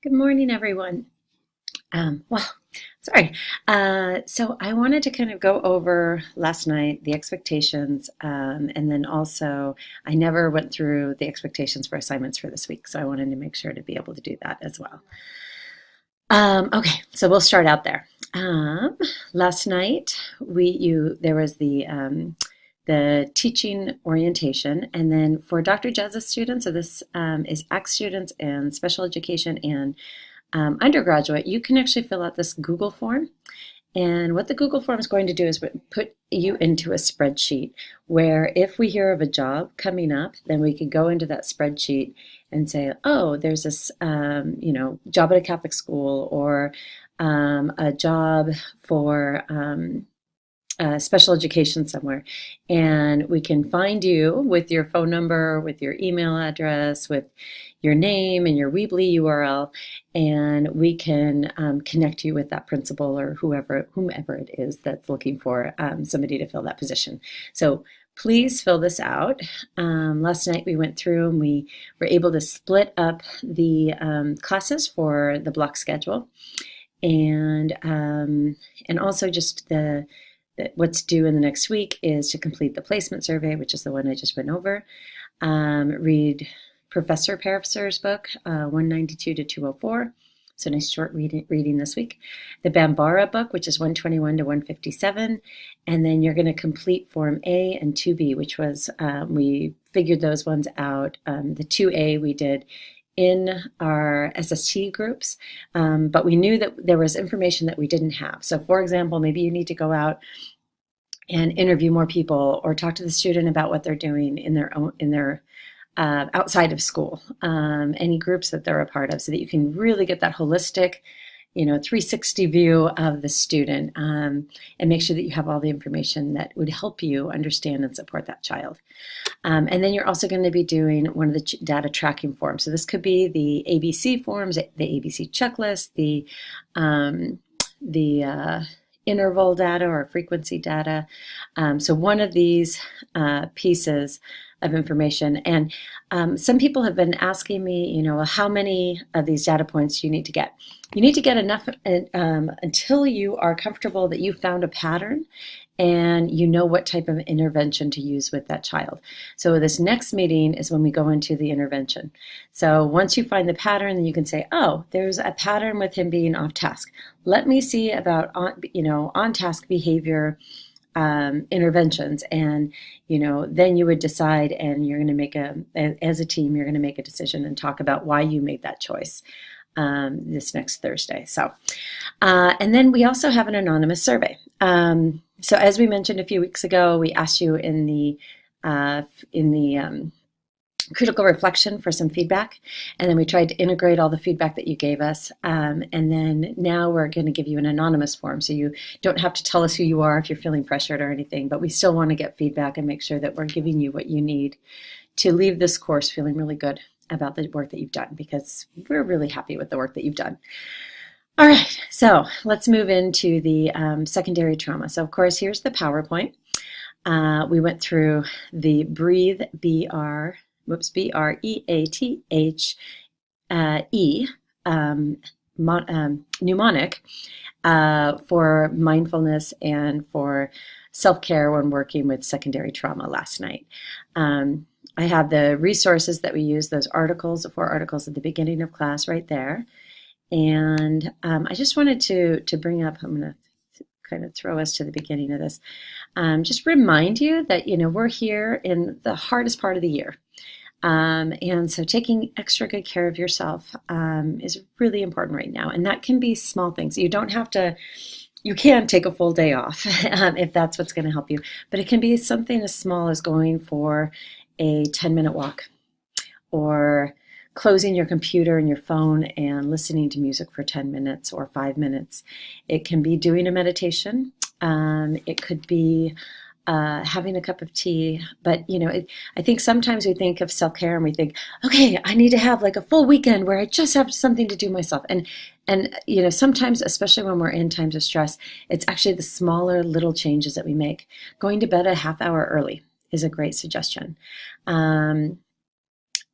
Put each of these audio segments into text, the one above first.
Good morning, everyone. Well, sorry. So I wanted to kind of go over last night the expectations, and then also I never went through the expectations for assignments for this week, so I wanted to make sure to be able to do that as well. Okay, so we'll start out there. Last night there was the teaching orientation, and then for Dr. Jazz's students, so this is ACT students and special education and undergraduate, you can actually fill out this Google form. And what the Google form is going to do is put you into a spreadsheet where if we hear of a job coming up, then we can go into that spreadsheet and say, oh, there's this, job at a Catholic school or a job for special education somewhere. And we can find you with your phone number, with your email address, with your name and your Weebly URL, and we can connect you with that principal or whomever it is that's looking for somebody to fill that position. So please fill this out. Last night we went through and we were able to split up the classes for the block schedule, and also just what's due in the next week is to complete the placement survey, which is the one I just went over. Read Professor Parafser's book, 192 to 204. So nice short reading this week. The Bambara book, which is 121 to 157. And then you're going to complete Form A and 2B, which was, we figured those ones out. The 2A we did in our SST groups, but we knew that there was information that we didn't have. So for example, maybe you need to go out and interview more people or talk to the student about what they're doing in their outside of school, any groups that they're a part of, so that you can really get that holistic 360 view of the student, and make sure that you have all the information that would help you understand and support that child. And then you're also going to be doing one of the data tracking forms. So this could be the ABC forms, the ABC checklist, the interval data or frequency data. So one of these pieces of information. And some people have been asking me, how many of these data points do you need to get? You need to get enough until you are comfortable that you found a pattern and you know what type of intervention to use with that child. So this next meeting is when we go into the intervention. So once you find the pattern, then you can say, oh, there's a pattern with him being off task. Let me see about on task behavior interventions, and then you would decide, and you're going to as a team, you're going to make a decision and talk about why you made that choice this next Thursday. So, and then we also have an anonymous survey. So as we mentioned a few weeks ago, we asked you in the critical reflection for some feedback, and then we tried to integrate all the feedback that you gave us, and then now we're going to give you an anonymous form, so you don't have to tell us who you are if you're feeling pressured or anything, but we still want to get feedback and make sure that we're giving you what you need to leave this course feeling really good about the work that you've done, because we're really happy with the work that you've done. All right, so let's move into the secondary trauma. So of course, here's the PowerPoint. We went through the Breathe, B-R-E-A-T-H-E, mnemonic for mindfulness and for self-care when working with secondary trauma last night. I have the resources that we use, those articles, the 4 articles at the beginning of class right there. And I just wanted to bring up, I'm going to kind of throw us to the beginning of this, just remind you that, we're here in the hardest part of the year. And so taking extra good care of yourself is really important right now. And that can be small things. You can take a full day off if that's what's going to help you. But it can be something as small as going for a 10-minute walk, or closing your computer and your phone and listening to music for 10 minutes or 5 minutes. It can be doing a meditation. It could be having a cup of tea. But, I think sometimes we think of self-care and we think, okay, I need to have like a full weekend where I just have something to do myself. And sometimes, especially when we're in times of stress, it's actually the smaller little changes that we make. Going to bed a half hour early is a great suggestion.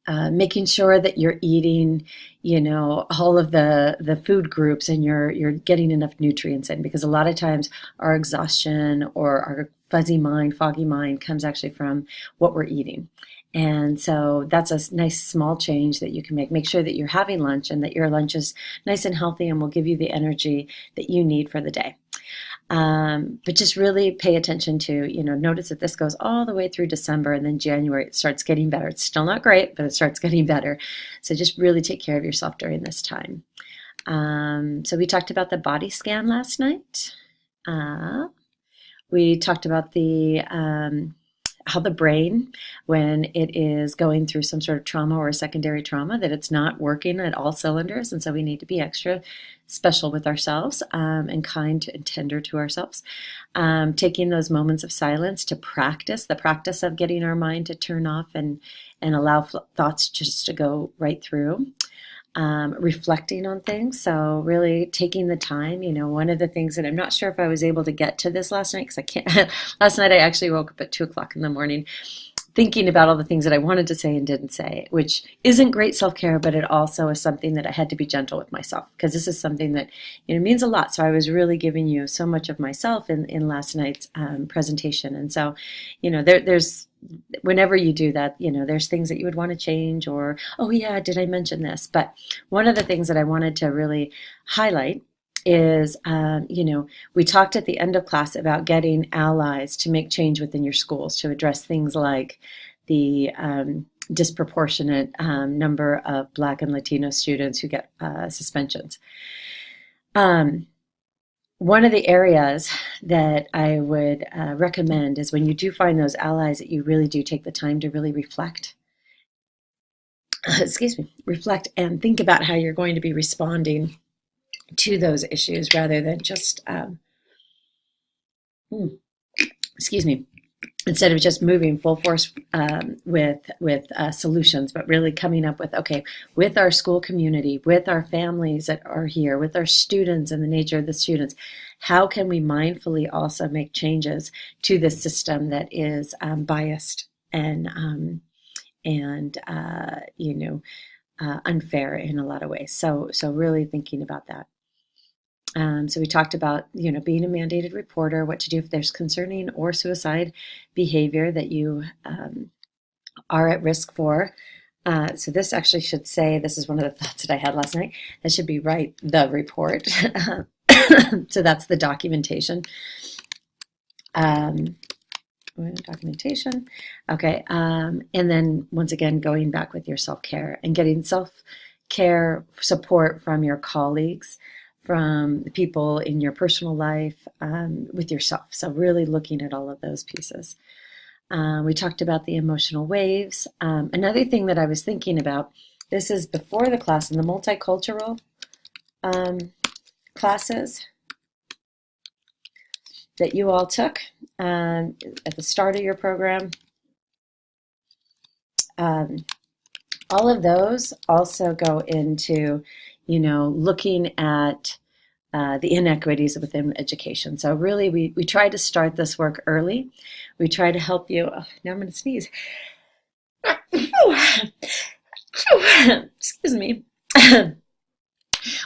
making sure that you're eating, all of the food groups, and you're getting enough nutrients in, because a lot of times our exhaustion or our fuzzy mind, foggy mind comes actually from what we're eating. And so that's a nice small change that you can make. Make sure that you're having lunch and that your lunch is nice and healthy and will give you the energy that you need for the day. But just really pay attention to, notice that this goes all the way through December, and then January it starts getting better. It's still not great, but it starts getting better. So just really take care of yourself during this time. So we talked about the body scan last night. We talked about how the brain, when it is going through some sort of trauma or a secondary trauma, that it's not working at all cylinders, and so we need to be extra special with ourselves, and kind and tender to ourselves. Taking those moments of silence to practice the practice of getting our mind to turn off and allow thoughts just to go right through. Reflecting on things. So really taking the time, one of the things that I'm not sure if I was able to get to this last night, because I can't, last night I actually woke up at 2 o'clock in the morning thinking about all the things that I wanted to say and didn't say, which isn't great self-care, but it also is something that I had to be gentle with myself, because this is something that, means a lot. So I was really giving you so much of myself in last night's presentation. And so, there's, whenever you do that, there's things that you would want to change, or, oh yeah, did I mention this? But one of the things that I wanted to really highlight is, we talked at the end of class about getting allies to make change within your schools to address things like the disproportionate number of Black and Latino students who get suspensions. One of the areas that I would recommend is, when you do find those allies, that you really do take the time to really reflect. Reflect and think about how you're going to be responding to those issues, rather than just, instead of just moving full force with solutions, but really coming up with, okay, with our school community, with our families that are here, with our students and the nature of the students, how can we mindfully also make changes to the system that is biased and unfair in a lot of ways. So really thinking about that. So we talked about, being a mandated reporter, what to do if there's concerning or suicide behavior that you are at risk for. So this actually should say, this is one of the thoughts that I had last night, that should be write the report. So that's the documentation. Documentation. Okay. And then once again, going back with your self-care and getting self-care support from your colleagues, from the people in your personal life, with yourself. So really looking at all of those pieces. We talked about the emotional waves. Another thing that I was thinking about, this is before the class, in the multicultural classes that you all took at the start of your program. All of those also go into, looking at the inequities within education. So really, we try to start this work early. We try to help you. Oh, now I'm going to sneeze. Excuse me.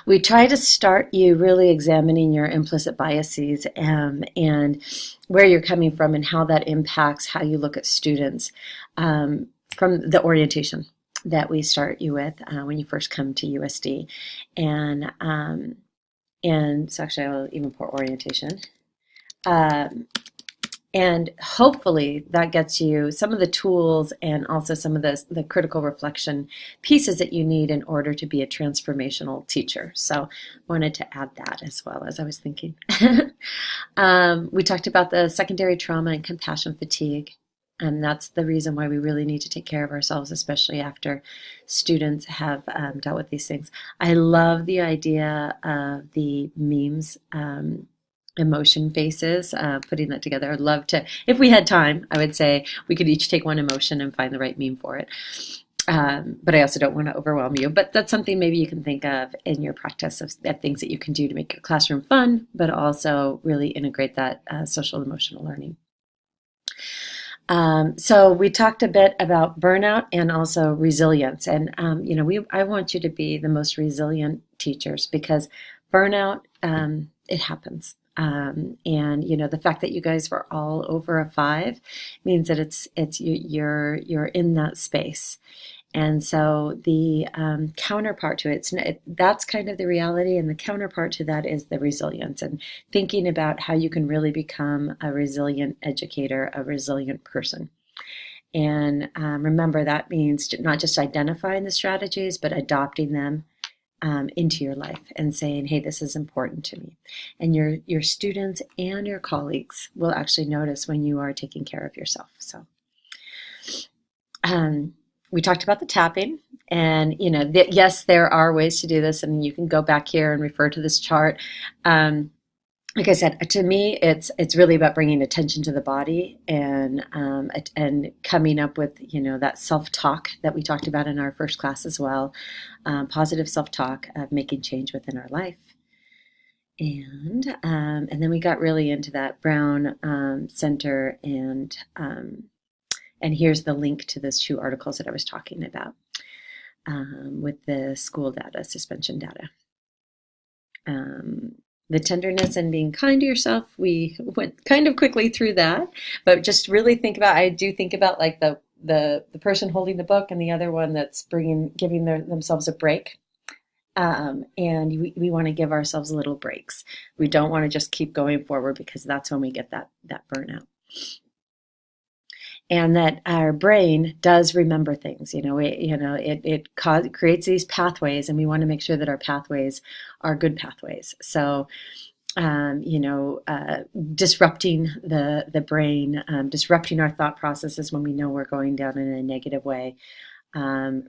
We try to start you really examining your implicit biases and where you're coming from and how that impacts how you look at students from the orientation that we start you with when you first come to USD. And so actually I'll even put orientation. And hopefully that gets you some of the tools and also some of the critical reflection pieces that you need in order to be a transformational teacher. So wanted to add that as well as I was thinking. We talked about the secondary trauma and compassion fatigue. And that's the reason why we really need to take care of ourselves, especially after students have dealt with these things. I love the idea of the memes, emotion faces, putting that together. I'd love to, if we had time, I would say we could each take one emotion and find the right meme for it. But I also don't want to overwhelm you. But that's something maybe you can think of in your practice of things that you can do to make your classroom fun, but also really integrate that social emotional learning. So we talked a bit about burnout and also resilience. And, I want you to be the most resilient teachers because burnout, it happens. And the fact that you guys were all over a 5 means that you're in that space. And so the counterpart to that's kind of the reality, and the counterpart to that is the resilience and thinking about how you can really become a resilient educator, a resilient person. And remember, that means not just identifying the strategies, but adopting them into your life and saying, hey, this is important to me. And your students and your colleagues will actually notice when you are taking care of yourself. So we talked about the tapping, and yes, there are ways to do this, and you can go back here and refer to this chart. Like I said, to me, it's really about bringing attention to the body and coming up with that self-talk that we talked about in our first class as well, positive self-talk of making change within our life. And then we got really into that brown center, and here's the link to those 2 articles that I was talking about with the school data, suspension data. The tenderness and being kind to yourself, we went kind of quickly through that, but just really I do think about like the person holding the book and the other one that's giving themselves a break. And we want to give ourselves little breaks. We don't want to just keep going forward because that's when we get that burnout. And that our brain does remember things. It creates these pathways, and we want to make sure that our pathways are good pathways. So, disrupting the brain, disrupting our thought processes when we know we're going down in a negative way.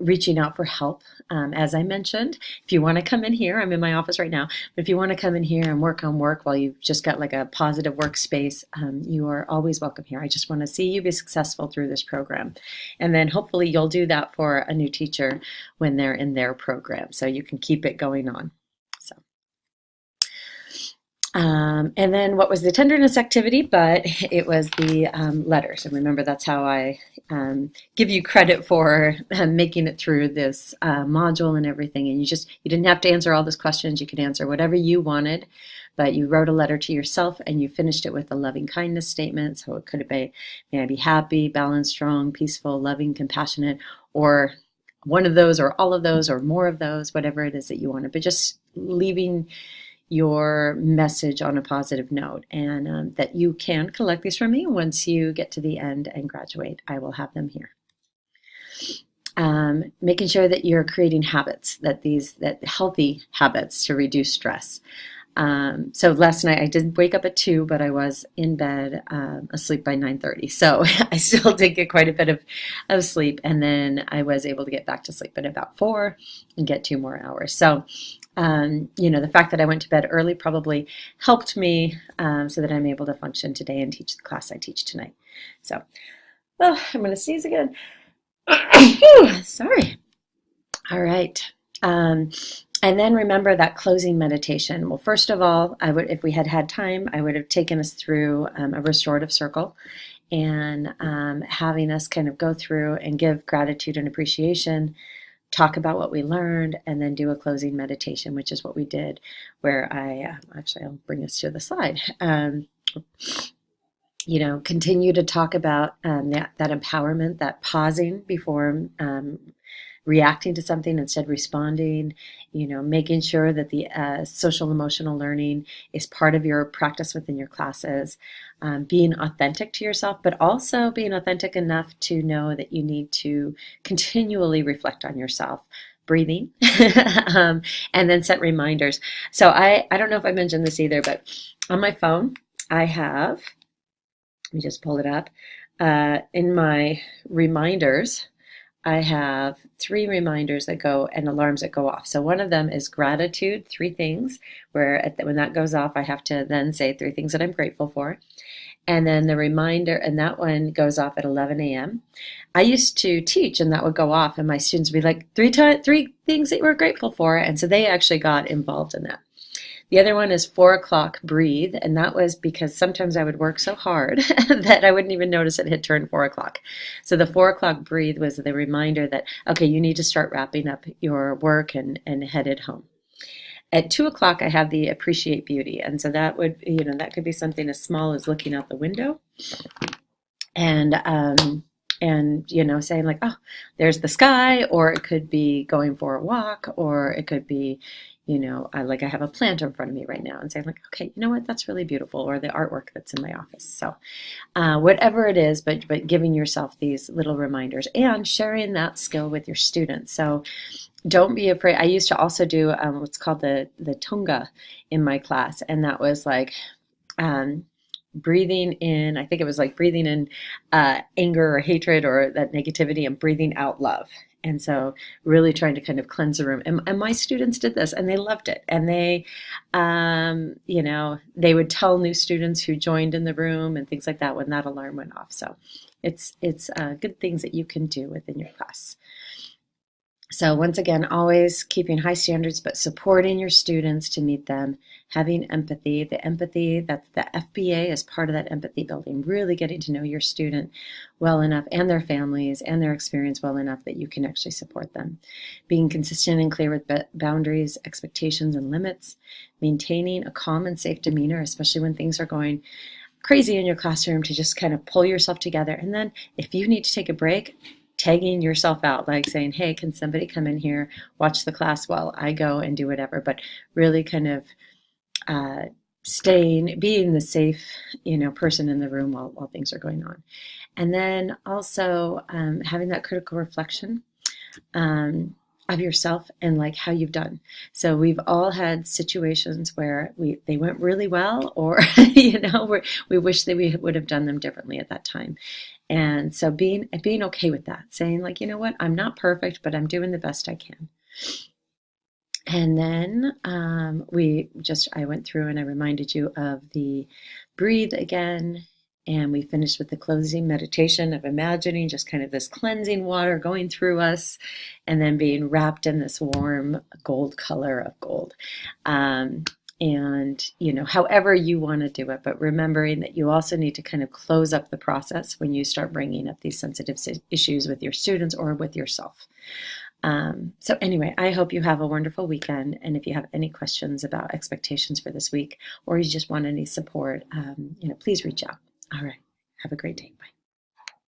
Reaching out for help, as I mentioned. If you want to come in here, I'm in my office right now, but if you want to come in here and work on work while you've just got like a positive workspace, you are always welcome here. I just want to see you be successful through this program. And then hopefully you'll do that for a new teacher when they're in their program, so you can keep it going on. So. And then what was the tenderness activity? But it was the letters. And remember, that's how I give you credit for making it through this module and everything. And you didn't have to answer all those questions. You could answer whatever you wanted, but you wrote a letter to yourself and you finished it with a loving kindness statement. So it could have been, may I be happy, balanced, strong, peaceful, loving, compassionate, or one of those, or all of those, or more of those, whatever it is that you wanted, but just leaving your message on a positive note, and that you can collect these from me once you get to the end and graduate. I will have them here. Making sure that you're creating habits, that healthy habits to reduce stress. So last night I did wake up at 2, but I was in bed asleep by 9:30. So I still did get quite a bit of sleep, and then I was able to get back to sleep at about 4 and get 2 more hours. So the fact that I went to bed early probably helped me so that I'm able to function today and teach the class I teach tonight. So, I'm going to sneeze again. Sorry. All right. And then remember that closing meditation. Well, first of all, if we had had time, I would have taken us through a restorative circle, and having us kind of go through and give gratitude and appreciation, talk about what we learned, and then do a closing meditation, which is what we did, where I'll bring us to the slide. Continue to talk about that empowerment, that pausing before reacting to something, instead responding, making sure that the social emotional learning is part of your practice within your classes, being authentic to yourself, but also being authentic enough to know that you need to continually reflect on yourself, breathing, and then set reminders. So I don't know if I mentioned this either, but on my phone, I have, let me just pull it up, in my reminders, I have 3 reminders that go and alarms that go off. So one of them is gratitude, 3 things, where when that goes off, I have to then say 3 things that I'm grateful for. And then the reminder, and that one goes off at 11 a.m. I used to teach, and that would go off, and my students would be like, 3 things that you were grateful for. And so they actually got involved in that. The other one is 4 o'clock breathe, and that was because sometimes I would work so hard that I wouldn't even notice it had turned 4 o'clock. So the 4 o'clock breathe was the reminder that, okay, you need to start wrapping up your work and headed home. At 2 o'clock, I have the appreciate beauty, and so that would, that could be something as small as looking out the window and saying like, oh, there's the sky, or it could be going for a walk, or it could be, I have a plant in front of me right now, and saying like, okay, you know what, that's really beautiful, or the artwork that's in my office. So whatever it is, but giving yourself these little reminders and sharing that skill with your students. So don't be afraid. I used to also do what's called the Tonga in my class, and that was like breathing in, I think it was like breathing in anger or hatred or that negativity, and breathing out love. And so really trying to kind of cleanse the room. And my students did this, and they loved it. And they, they would tell new students who joined in the room and things like that when that alarm went off. So it's good things that you can do within your class. So once again, always keeping high standards, but supporting your students to meet them, having empathy. The empathy, that's the FBA is part of that empathy building, really getting to know your student well enough and their families and their experience well enough that you can actually support them. Being consistent and clear with boundaries, expectations, and limits. Maintaining a calm and safe demeanor, especially when things are going crazy in your classroom, to just kind of pull yourself together. And then if you need to take a break, tagging yourself out, like saying, hey, can somebody come in here, watch the class while I go and do whatever, but really kind of being the safe, person in the room while things are going on. And then also having that critical reflection of yourself and like how you've done. So we've all had situations where they went really well, or we wish that we would have done them differently at that time. And so being okay with that, saying like, you know what, I'm not perfect, but I'm doing the best I can. And then I went through and I reminded you of the breathe again. And we finished with the closing meditation of imagining just kind of this cleansing water going through us and then being wrapped in this warm gold color of gold. And, however you want to do it, but remembering that you also need to kind of close up the process when you start bringing up these sensitive issues with your students or with yourself. So anyway, I hope you have a wonderful weekend. And if you have any questions about expectations for this week, or you just want any support, please reach out. All right. Have a great day. Bye.